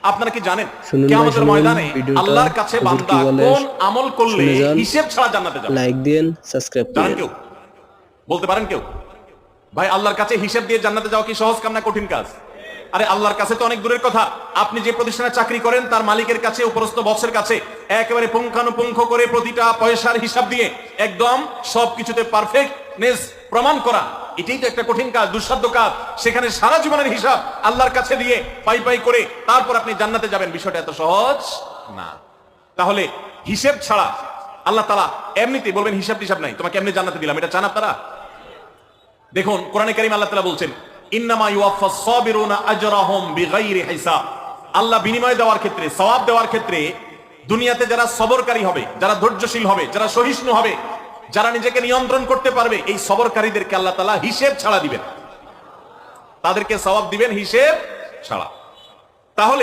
আপনারা কি জানেন কিয়ামতের ময়দানে আল্লাহর কাছে বান্দা কোন আমল করলে হিসাব ছাড়া জান্নাতে যাবে? লাইক দেন, সাবস্ক্রাইব জানেন করেন। কেউ? বলতে পারেন কেউ? ভাই, আল্লাহর কাছে হিসাব দিয়ে জান্নাতে যাওয়া কি সহজ কাজ না কঠিন কাজ? আরে আল্লাহর কাছে তো অনেক দূরের কথা। আপনি যে প্রতিষ্ঠানে চাকরি করেন তার মালিকের কাছে, উপরস্থ বসের কাছে একেবারে পুঙ্খানুপুঙ্খ করে প্রতিটা পয়সার হিসাব দিয়ে একদম সবকিছুতে পারফেক্টনেস প্রমাণ করা, এটাই তো একটা কঠিন কাজ, দুঃসাধ্য কাজ। সেখানে সারা জীবনের হিসাব আল্লাহর কাছে দিয়ে পাই পাই করে তারপর আপনি জান্নাতে যাবেন, বিষয়টা এত সহজ না। তাহলে হিসাব ছাড়া আল্লাহ তাআলা এমনিতেই বলবেন হিসাব টিসাব নাই, তোমাকে এমনি জান্নাতে দিলাম, এটা চান আপনারা? দেখুন কোরআনে কারীম আল্লাহ তাআলা বলছেন ইন্নামা ইউওয়াফাস সাবিরুনা আজরাহুম বিগাইরি হিসাব। আল্লাহ বিনিময় দেওয়ার ক্ষেত্রে, সওয়াব দেওয়ার ক্ষেত্রে দুনিয়াতে যারা সবরকারী হবে, যারা ধৈর্যশীল হবে, যারা সহিষ্ণু হবে, যারা নিজেকে নিয়ন্ত্রণ করতে পারবে, এই সবরকারীদেরকে আল্লাহ তাআলা হিসেব ছাড়া দিবেন, তাদেরকে সওয়াব দিবেন হিসেব ছাড়া। তাহলে